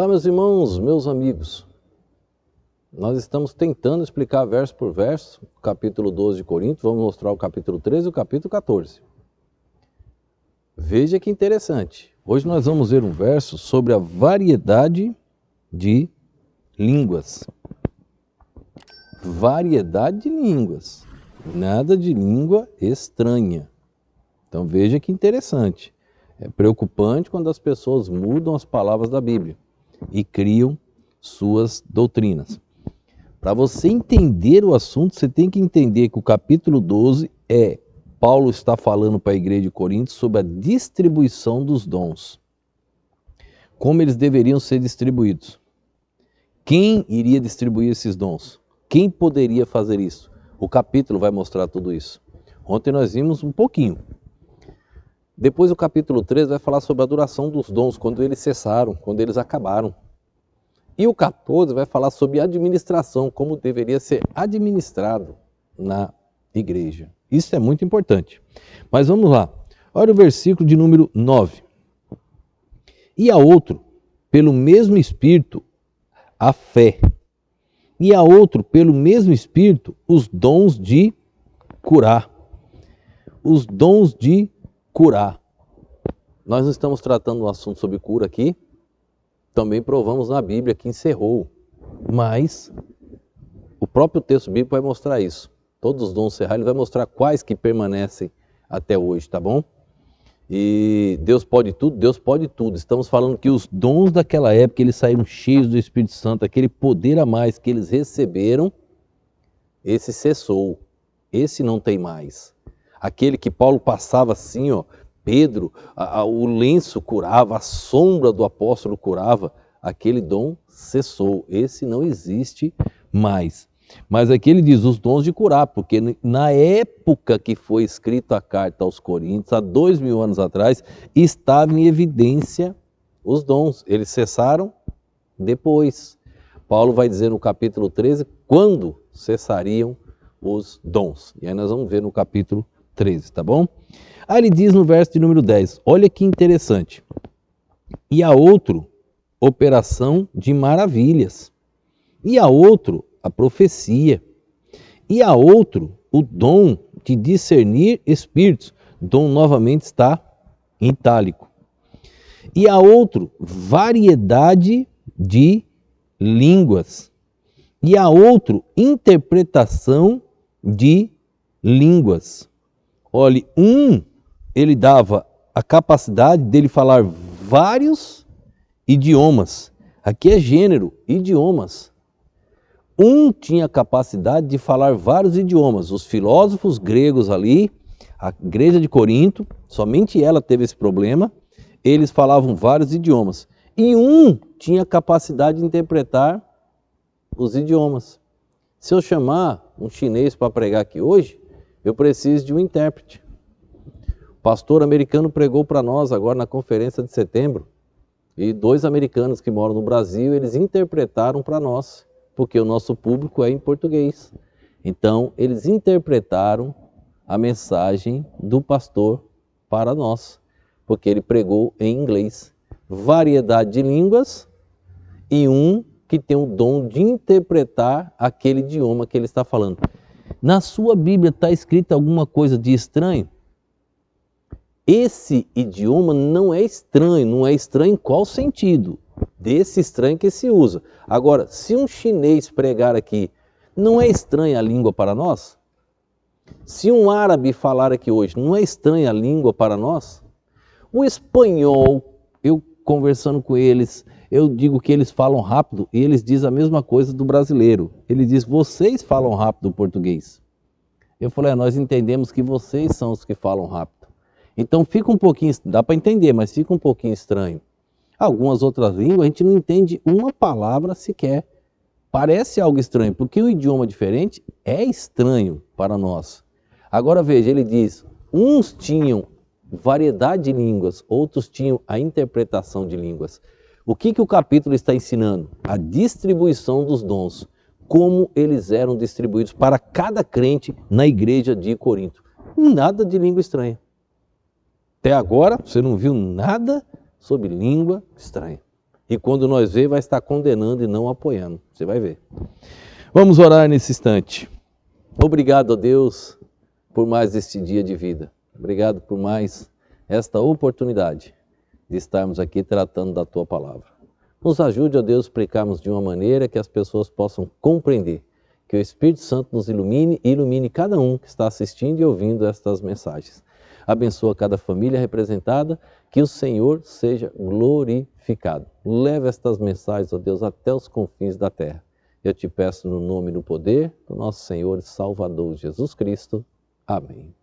Olá, meus irmãos, meus amigos. Nós estamos tentando explicar verso por verso o capítulo 12 de Coríntios. Vamos mostrar o capítulo 13 e o capítulo 14. Veja que interessante. Hoje nós vamos ver um verso sobre a variedade de línguas. Variedade de línguas. Nada de língua estranha. Então veja que interessante. É preocupante quando as pessoas mudam as palavras da Bíblia e criam suas doutrinas. Para você entender o assunto, você tem que entender que o capítulo 12 Paulo está falando para a igreja de Corinto sobre a distribuição dos dons. Como eles deveriam ser distribuídos. Quem iria distribuir esses dons? Quem poderia fazer isso? O capítulo vai mostrar tudo isso. Ontem nós vimos um pouquinho. Depois o capítulo 13 vai falar sobre a duração dos dons, quando eles cessaram, quando eles acabaram. E o 14 vai falar sobre administração, como deveria ser administrado na igreja. Isso é muito importante. Mas vamos lá. Olha o versículo de número 9. E a outro, pelo mesmo Espírito, a fé. E a outro, pelo mesmo Espírito, os dons de curar. Os dons de curar. Nós não estamos tratando um assunto sobre cura aqui. Também provamos na Bíblia que encerrou. Mas o próprio texto bíblico vai mostrar isso. Todos os dons encerrados, ele vai mostrar quais que permanecem até hoje, tá bom? E Deus pode tudo, Deus pode tudo. Estamos falando que os dons daquela época, eles saíram cheios do Espírito Santo, aquele poder a mais que eles receberam, esse cessou. Esse não tem mais. Aquele que Paulo passava assim, ó, Pedro, o lenço curava, a sombra do apóstolo curava, aquele dom cessou. Esse não existe mais. Mas aqui ele diz os dons de curar, porque na época que foi escrita a carta aos Coríntios, há 2000 anos atrás, estava em evidência os dons. Eles cessaram depois. Paulo vai dizer no capítulo 13 quando cessariam os dons. E aí nós vamos ver no capítulo 13, tá bom? Aí ele diz no verso de número 10, olha que interessante. E a outro, operação de maravilhas. E a outro, a profecia. E a outro, o dom de discernir espíritos. Dom novamente está em itálico. E a outro, variedade de línguas. E a outro, interpretação de línguas. Olhe, ele dava a capacidade dele falar vários idiomas. Aqui é gênero, idiomas. Tinha a capacidade de falar vários idiomas. Os filósofos gregos ali, a igreja de Corinto, somente ela teve esse problema, eles falavam vários idiomas. E tinha a capacidade de interpretar os idiomas. Se eu chamar um chinês para pregar aqui hoje, eu preciso de um intérprete. O pastor americano pregou para nós agora na conferência de setembro. E 2 americanos que moram no Brasil, eles interpretaram para nós, porque o nosso público é em português. Então, eles interpretaram a mensagem do pastor para nós, porque ele pregou em inglês. Variedade de línguas e que tem o dom de interpretar aquele idioma que ele está falando. Na sua Bíblia está escrito alguma coisa de estranho? Esse idioma não é estranho em qual sentido? Desse estranho que se usa. Agora, se um chinês pregar aqui, não é estranha a língua para nós? Se um árabe falar aqui hoje, não é estranha a língua para nós? O espanhol, eu conversando com eles, eu digo que eles falam rápido e eles dizem a mesma coisa do brasileiro. Ele diz, vocês falam rápido o português. Eu falei, nós entendemos que vocês são os que falam rápido. Então fica um pouquinho, dá para entender, mas fica um pouquinho estranho. Algumas outras línguas a gente não entende uma palavra sequer. Parece algo estranho, porque o idioma diferente é estranho para nós. Agora veja, ele diz, uns tinham variedade de línguas, outros tinham a interpretação de línguas. O que o capítulo está ensinando? A distribuição dos dons. Como eles eram distribuídos para cada crente na igreja de Corinto. Nada de língua estranha. Até agora, você não viu nada sobre língua estranha. E quando nós ver, vai estar condenando e não apoiando. Você vai ver. Vamos orar nesse instante. Obrigado a Deus por mais este dia de vida. Obrigado por mais esta oportunidade de estarmos aqui tratando da Tua Palavra. Nos ajude, ó Deus, a explicarmos de uma maneira que as pessoas possam compreender. Que o Espírito Santo nos ilumine e ilumine cada um que está assistindo e ouvindo estas mensagens. Abençoa cada família representada, que o Senhor seja glorificado. Leve estas mensagens, ó Deus, até os confins da terra. Eu te peço no nome e no poder do nosso Senhor e Salvador Jesus Cristo. Amém.